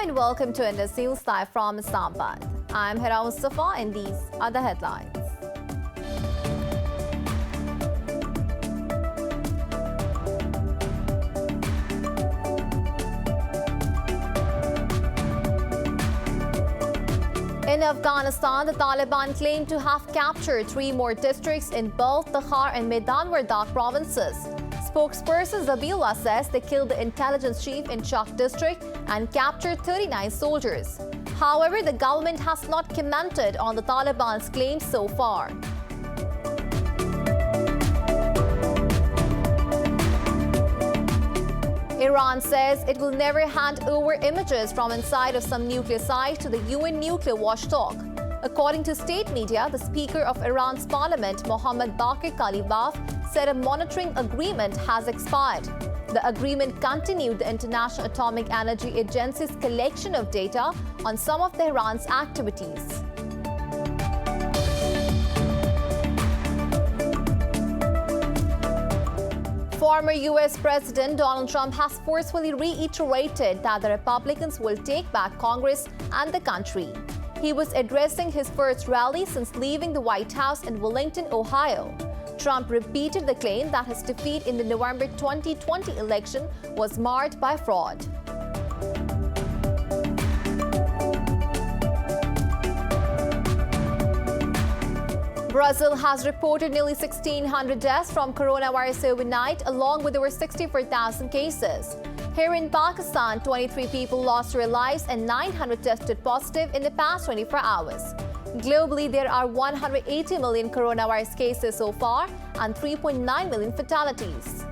and welcome to Indus News Live from Islamabad. I'm Hira Mustafa and these are the headlines. In Afghanistan, the Taliban claim to have captured 3 more districts in both Takhar and Maidan Wardak provinces. Spokesperson Zabihullah says they killed the intelligence chief in Chak district and captured 39 soldiers. However, the government has not commented on the Taliban's claims so far. Iran says it will never hand over images from inside of some nuclear site to the UN nuclear watchdog. According to state media, the Speaker of Iran's parliament, Mohammad Baqir Kalibaf, said a monitoring agreement has expired. The agreement continued the International Atomic Energy Agency's collection of data on some of Tehran's activities. Former U.S. President Donald Trump has forcefully reiterated that the Republicans will take back Congress and the country. He was addressing his first rally since leaving the White House in Bulletin, Ohio. Trump repeated the claim that his defeat in the November 2020 election was marred by fraud. Brazil has reported nearly 1,600 deaths from coronavirus overnight, along with over 64,000 cases. Here in Pakistan, 23 people lost their lives and 900 tested positive in the past 24 hours. Globally, there are 180 million coronavirus cases so far and 3.9 million fatalities.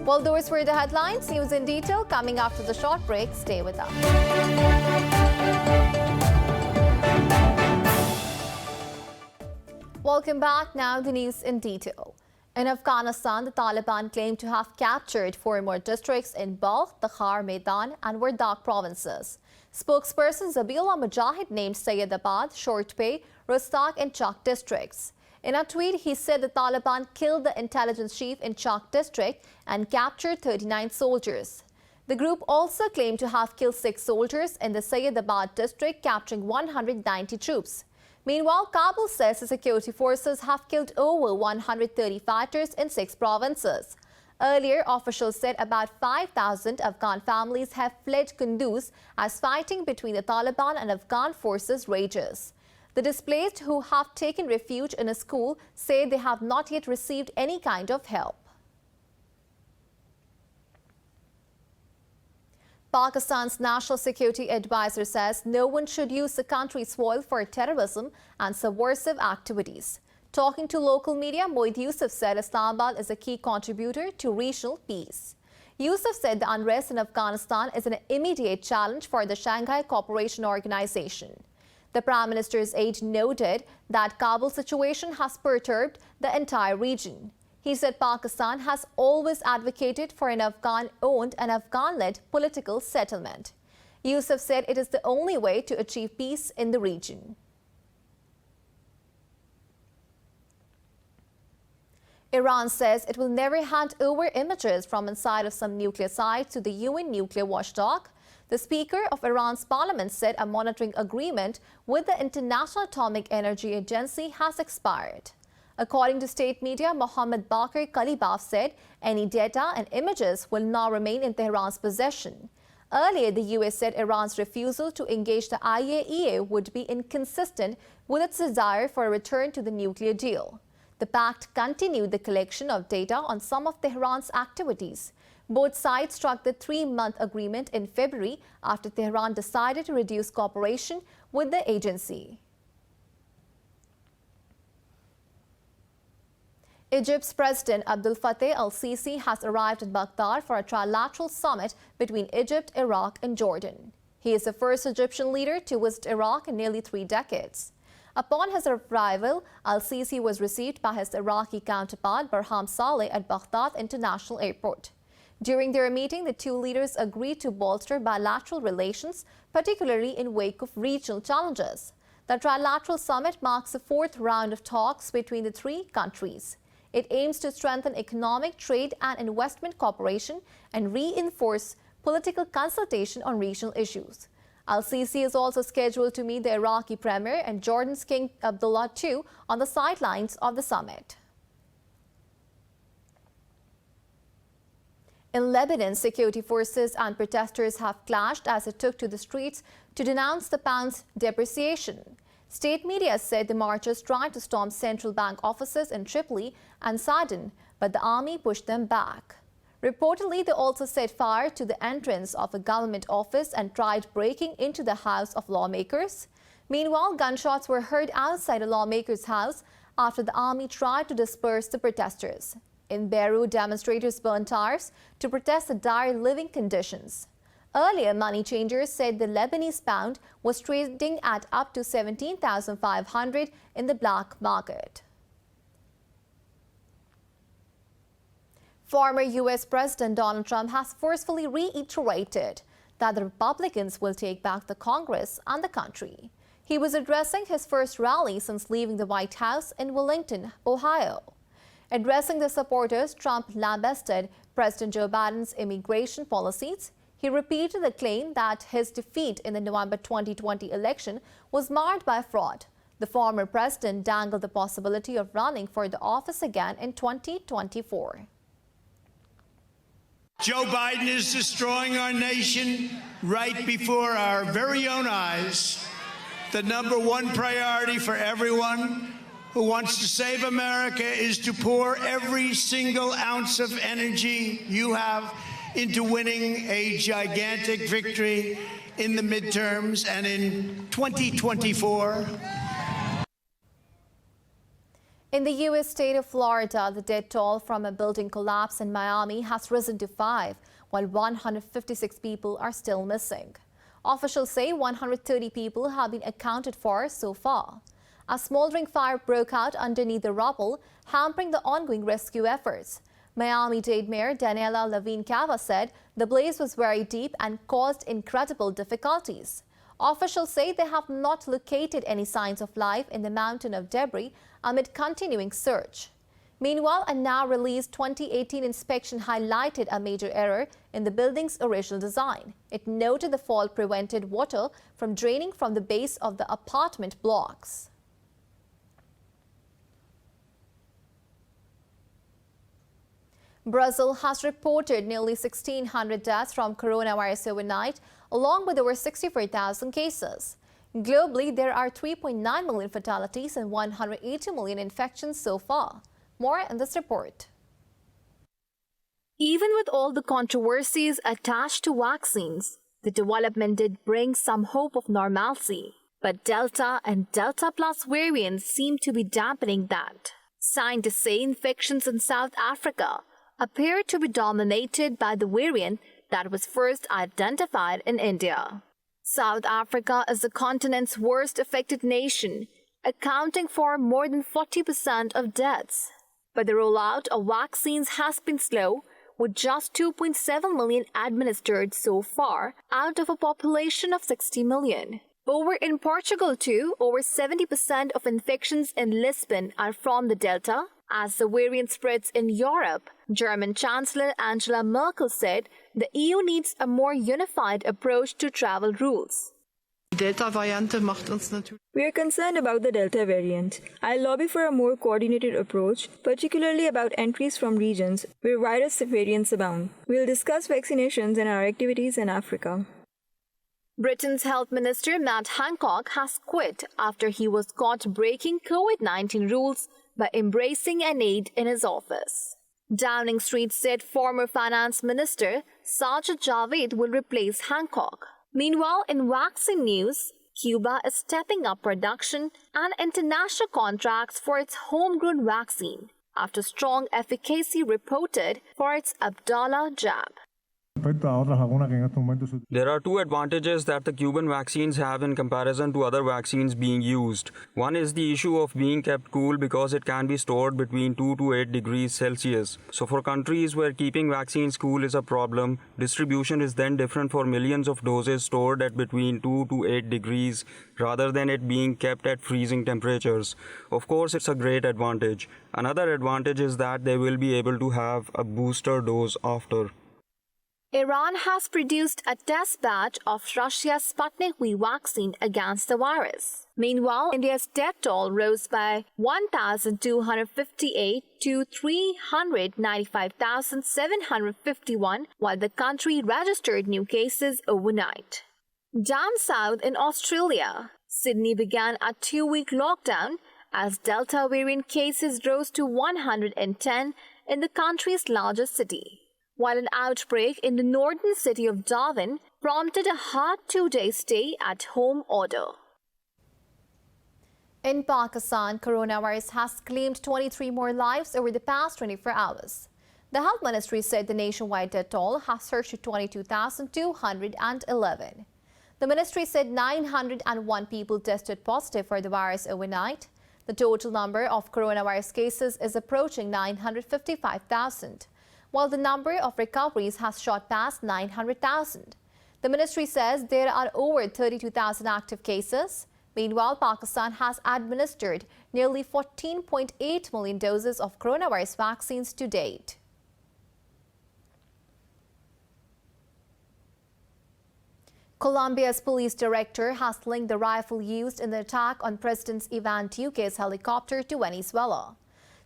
Well, those were the headlines. News in detail coming after the short break. Stay with us. Welcome back. Now the news in detail. In Afghanistan, the Taliban claim to have captured 4 more districts in both Takhar, Maidan and Wardak provinces. Spokesperson Zabihullah Mujahid named Sayyidabad, Shortpay, Rustak and Chak districts. In a tweet, he said the Taliban killed the intelligence chief in Chak district and captured 39 soldiers. The group also claimed to have killed 6 soldiers in the Sayyidabad district, capturing 190 troops. Meanwhile, Kabul says the security forces have killed over 130 fighters in 6 provinces. Earlier, officials said about 5,000 Afghan families have fled Kunduz as fighting between the Taliban and Afghan forces rages. The displaced who have taken refuge in a school say they have not yet received any kind of help. Pakistan's National Security Advisor says no one should use the country's soil for terrorism and subversive activities. Talking to local media, Moeed Yusuf said Islamabad is a key contributor to regional peace. Yusuf said the unrest in Afghanistan is an immediate challenge for the Shanghai Cooperation Organization. The Prime Minister's aide noted that Kabul's situation has perturbed the entire region. He said Pakistan has always advocated for an Afghan-owned and Afghan-led political settlement. Yusuf said it is the only way to achieve peace in the region. Iran says it will never hand over images from inside of some nuclear sites to the UN nuclear watchdog. The Speaker of Iran's parliament said a monitoring agreement with the International Atomic Energy Agency has expired. According to state media, Mohammad Baqir Kalibaf said any data and images will now remain in Tehran's possession. Earlier, the US said Iran's refusal to engage the IAEA would be inconsistent with its desire for a return to the nuclear deal. The pact continued the collection of data on some of Tehran's activities. Both sides struck the 3-month agreement in February after Tehran decided to reduce cooperation with the agency. Egypt's President Abdel Fattah al-Sisi has arrived in Baghdad for a trilateral summit between Egypt, Iraq and Jordan. He is the first Egyptian leader to visit Iraq in nearly 3 decades. Upon his arrival, al-Sisi was received by his Iraqi counterpart Barham Saleh at Baghdad International Airport. During their meeting, the 2 leaders agreed to bolster bilateral relations, particularly in wake of regional challenges. The trilateral summit marks the 4th round of talks between the 3 countries. It aims to strengthen economic, trade and investment cooperation and reinforce political consultation on regional issues. Al-Sisi is also scheduled to meet the Iraqi Premier and Jordan's King Abdullah II on the sidelines of the summit. In Lebanon, security forces and protesters have clashed as they took to the streets to denounce the pound's depreciation. State media said the marchers tried to storm central bank offices in Tripoli and Sidon, but the army pushed them back. Reportedly, they also set fire to the entrance of a government office and tried breaking into the house of lawmakers. Meanwhile, gunshots were heard outside a lawmaker's house after the army tried to disperse the protesters. In Peru, demonstrators burned tires to protest the dire living conditions. Earlier, money changers said the Lebanese pound was trading at up to 17,500 in the black market. Former U.S. President Donald Trump has forcefully reiterated that the Republicans will take back the Congress and the country. He was addressing his first rally since leaving the White House in Bulletin, Ohio. Addressing the supporters, Trump lambasted President Joe Biden's immigration policies. He repeated the claim that his defeat in the November 2020 election was marred by fraud. The former president dangled the possibility of running for the office again in 2024. Joe Biden is destroying our nation right before our very own eyes. The number one priority for everyone who wants to save America is to pour every single ounce of energy you have into winning a gigantic victory in the midterms and in 2024. In the U.S. state of Florida, the death toll from a building collapse in Miami has risen to 5, while 156 people are still missing. Officials say 130 people have been accounted for so far. A smoldering fire broke out underneath the rubble, hampering the ongoing rescue efforts. Miami-Dade Mayor Daniela Levine Cava said the blaze was very deep and caused incredible difficulties. Officials say they have not located any signs of life in the mountain of debris amid continuing search. Meanwhile, a now-released 2018 inspection highlighted a major error in the building's original design. It noted the fall prevented water from draining from the base of the apartment blocks. Brazil has reported nearly 1,600 deaths from coronavirus overnight, along with over 64,000 cases. Globally, there are 3.9 million fatalities and 180 million infections so far. More in this report. Even with all the controversies attached to vaccines, the development did bring some hope of normalcy. But Delta and Delta Plus variants seem to be dampening that. Scientists say infections in South Africa appear to be dominated by the variant that was first identified in India. South Africa is the continent's worst affected nation, accounting for more than 40% of deaths. But the rollout of vaccines has been slow, with just 2.7 million administered so far out of a population of 60 million. Over in Portugal too, over 70% of infections in Lisbon are from the Delta. As the variant spreads in Europe, German Chancellor Angela Merkel said the EU needs a more unified approach to travel rules. We are concerned about the Delta variant. I lobby for a more coordinated approach, particularly about entries from regions where virus variants abound. We'll discuss vaccinations and our activities in Africa. Britain's Health Minister Matt Hancock has quit after he was caught breaking COVID-19 rules by embracing an aide in his office. Downing Street said former Finance Minister Sajid Javid will replace Hancock. Meanwhile, in vaccine news, Cuba is stepping up production and international contracts for its homegrown vaccine after strong efficacy reported for its Abdala jab. There are two advantages that the Cuban vaccines have in comparison to other vaccines being used. One is the issue of being kept cool because it can be stored between 2 to 8 degrees Celsius. So for countries where keeping vaccines cool is a problem, distribution is then different for millions of doses stored at between 2 to 8 degrees rather than it being kept at freezing temperatures. Of course, it's a great advantage. Another advantage is that they will be able to have a booster dose after. Iran has produced a test batch of Russia's Sputnik V vaccine against the virus. Meanwhile, India's death toll rose by 1,258 to 395,751, while the country registered new cases overnight. Down south in Australia, Sydney began a 2-week lockdown as Delta variant cases rose to 110 in the country's largest city, while an outbreak in the northern city of Darwin prompted a hard 2-day stay-at-home order. In Pakistan, coronavirus has claimed 23 more lives over the past 24 hours. The health ministry said the nationwide death toll has surged to 22,211. The ministry said 901 people tested positive for the virus overnight. The total number of coronavirus cases is approaching 955,000. While the number of recoveries has shot past 900,000. The ministry says there are over 32,000 active cases. Meanwhile, Pakistan has administered nearly 14.8 million doses of coronavirus vaccines to date. Colombia's police director has linked the rifle used in the attack on President Iván Duque's helicopter to Venezuela.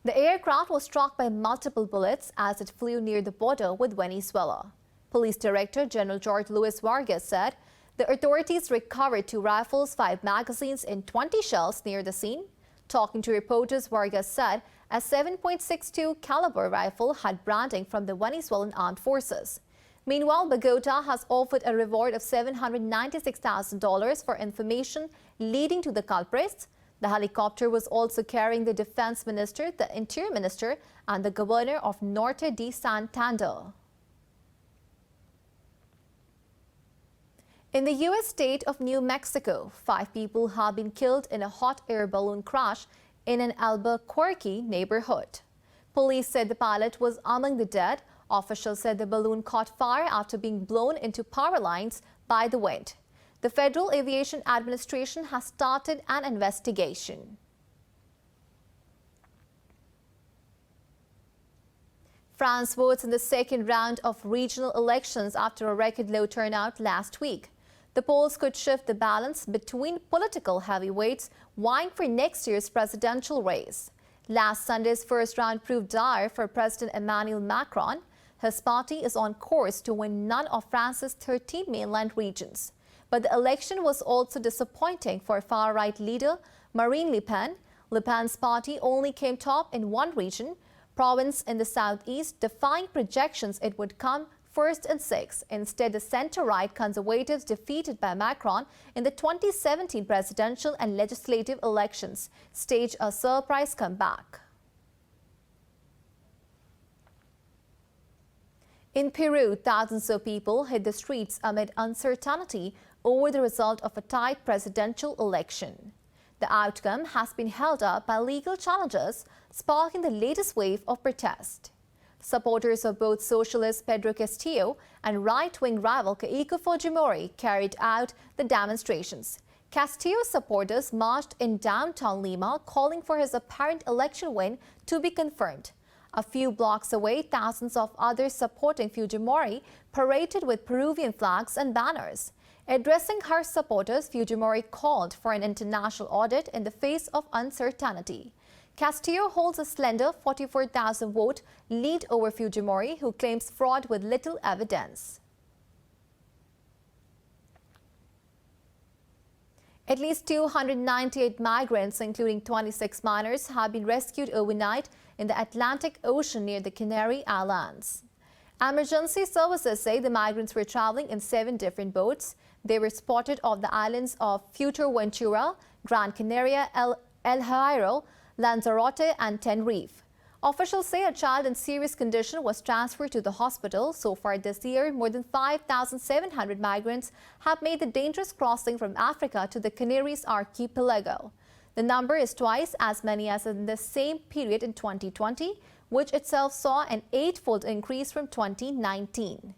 The aircraft was struck by multiple bullets as it flew near the border with Venezuela. Police Director General George Luis Vargas said the authorities recovered 2 rifles, 5 magazines, and 20 shells near the scene. Talking to reporters, Vargas said a 7.62 caliber rifle had branding from the Venezuelan armed forces. Meanwhile, Bogota has offered a reward of $796,000 for information leading to the culprits. The helicopter was also carrying the defense minister, the interior minister, and the governor of Norte de Santander. In the U.S. state of New Mexico, 5 people have been killed in a hot air balloon crash in an Albuquerque neighborhood. Police said the pilot was among the dead. Officials said the balloon caught fire after being blown into power lines by the wind. The Federal Aviation Administration has started an investigation. France votes in the second round of regional elections after a record low turnout last week. The polls could shift the balance between political heavyweights vying for next year's presidential race. Last Sunday's first round proved dire for President Emmanuel Macron. His party is on course to win none of France's 13 mainland regions. But the election was also disappointing for far-right leader Marine Le Pen. Le Pen's party only came top in one region, province in the southeast, defying projections it would come first and sixth. Instead, the center-right conservatives defeated by Macron in the 2017 presidential and legislative elections staged a surprise comeback. In Peru, thousands of people hit the streets amid uncertainty over the result of a tight presidential election. The outcome has been held up by legal challenges, sparking the latest wave of protest. Supporters of both socialist Pedro Castillo and right-wing rival Keiko Fujimori carried out the demonstrations. Castillo's supporters marched in downtown Lima, calling for his apparent election win to be confirmed. A few blocks away, thousands of others supporting Fujimori paraded with Peruvian flags and banners. Addressing her supporters, Fujimori called for an international audit in the face of uncertainty. Castillo holds a slender 44,000 vote lead over Fujimori, who claims fraud with little evidence. At least 298 migrants, including 26 minors, have been rescued overnight in the Atlantic Ocean near the Canary Islands. Emergency services say the migrants were traveling in 7 different boats. They were spotted off the islands of Fuerteventura, Gran Canaria, El Hierro, Lanzarote and Tenerife. Officials say a child in serious condition was transferred to the hospital. So far this year, more than 5,700 migrants have made the dangerous crossing from Africa to the Canaries archipelago. The number is twice as many as in the same period in 2020, which itself saw an 8-fold increase from 2019.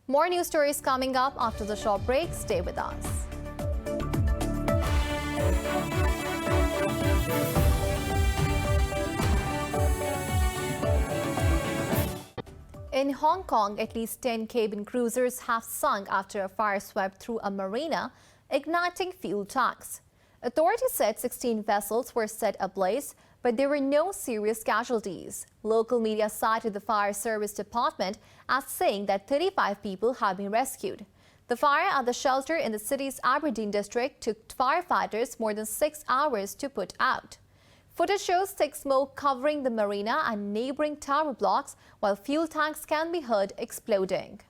More news stories coming up after the short break. Stay with us. In Hong Kong, at least 10 cabin cruisers have sunk after a fire swept through a marina, igniting fuel tanks. Authorities said 16 vessels were set ablaze, but there were no serious casualties. Local media cited the fire service department as saying that 35 people have been rescued. The fire at the shelter in the city's Aberdeen district took firefighters more than 6 hours to put out. Footage shows thick smoke covering the marina and neighboring tower blocks, while fuel tanks can be heard exploding.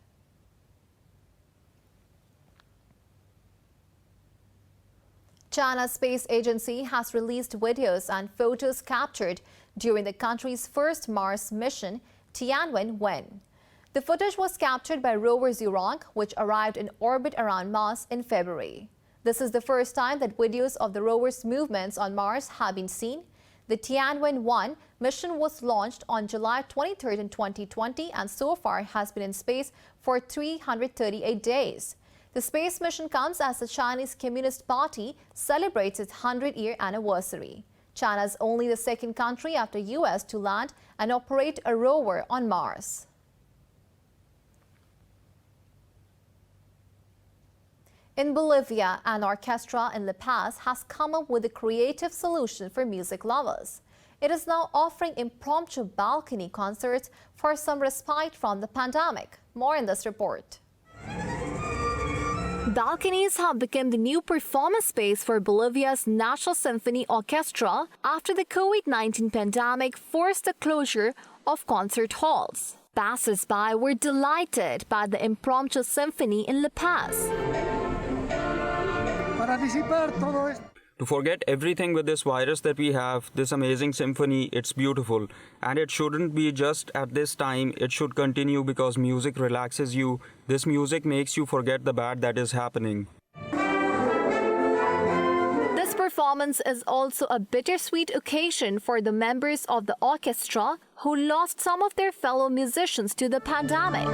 China's space agency has released videos and photos captured during the country's first Mars mission, Tianwen-1. The footage was captured by rover Zhurong, which arrived in orbit around Mars in February. This is the first time that videos of the rover's movements on Mars have been seen. The Tianwen-1 mission was launched on July 23rd in 2020 and so far has been in space for 338 days. The space mission comes as the Chinese Communist Party celebrates its 100-year anniversary. China is only the second country after US to land and operate a rover on Mars. In Bolivia, an orchestra in La Paz has come up with a creative solution for music lovers. It is now offering impromptu balcony concerts for some respite from the pandemic. More in this report. Balconies have become the new performance space for Bolivia's National Symphony Orchestra after the COVID-19 pandemic forced the closure of concert halls. Passers-by were delighted by the impromptu symphony in La Paz. To forget everything with this virus that we have, this amazing symphony, it's beautiful. And it shouldn't be just at this time, it should continue because music relaxes you. This music makes you forget the bad that is happening. This performance is also a bittersweet occasion for the members of the orchestra who lost some of their fellow musicians to the pandemic.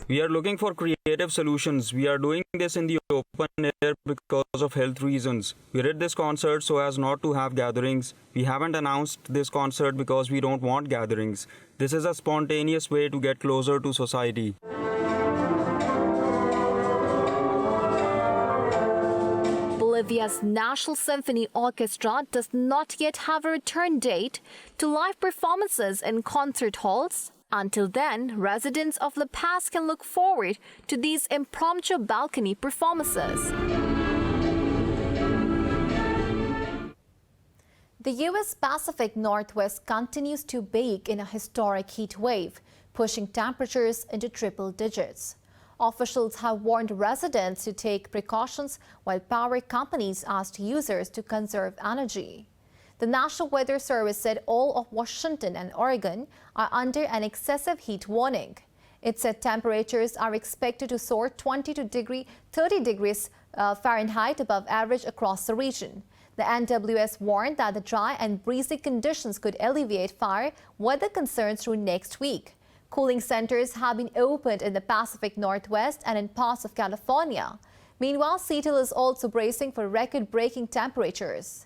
We are looking for creative solutions. We are doing this in the open air because of health reasons. We did this concert so as not to have gatherings. We haven't announced this concert because we don't want gatherings. This is a spontaneous way to get closer to society. Bolivia's National Symphony Orchestra does not yet have a return date to live performances in concert halls. Until then, residents of La Paz can look forward to these impromptu balcony performances. The U.S. Pacific Northwest continues to bake in a historic heat wave, pushing temperatures into triple digits. Officials have warned residents to take precautions while power companies asked users to conserve energy. The National Weather Service said all of Washington and Oregon are under an excessive heat warning. It said temperatures are expected to soar 30 degrees Fahrenheit above average across the region. The NWS warned that the dry and breezy conditions could alleviate fire weather concerns through next week. Cooling centers have been opened in the Pacific Northwest and in parts of California. Meanwhile, Seattle is also bracing for record-breaking temperatures.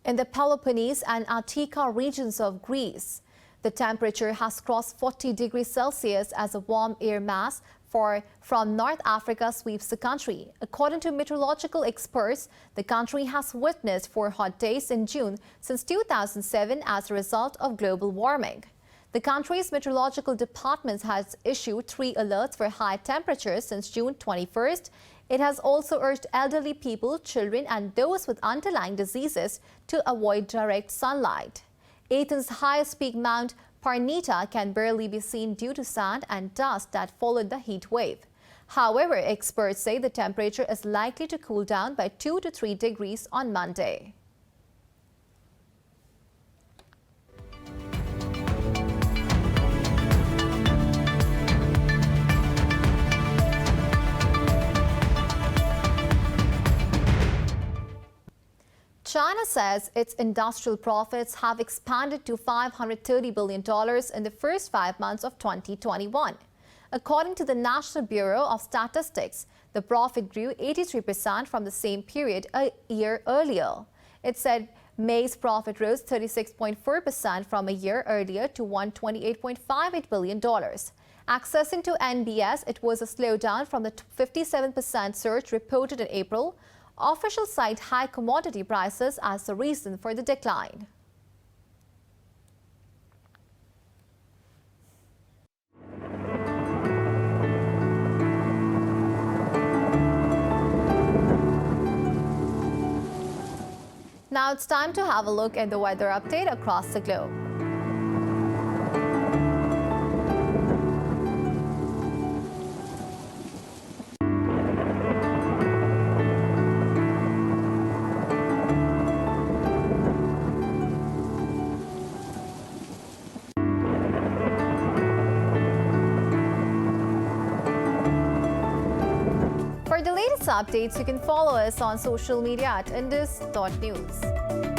In the Peloponnese and Attica regions of Greece, the temperature has crossed 40 degrees Celsius as a warm air mass from North Africa sweeps the country. According to meteorological experts, the country has witnessed 4 hot days in June since 2007 as a result of global warming. The country's meteorological department has issued 3 alerts for high temperatures since June 21st. It has also urged elderly people, children, and those with underlying diseases to avoid direct sunlight. Athens' highest peak, Mount Parnita can barely be seen due to sand and dust that followed the heat wave. However, experts say the temperature is likely to cool down by 2 to 3 degrees on Monday. China says its industrial profits have expanded to $530 billion in the first 5 months of 2021. According to the National Bureau of Statistics, the profit grew 83% from the same period a year earlier. It said May's profit rose 36.4% from a year earlier to $128.58 billion. Accessing to NBS, it was a slowdown from the 57% surge reported in April. Officials cite high commodity prices as the reason for the decline. Now it's time to have a look at the weather update across the globe. For the latest updates, you can follow us on social media at indus.news.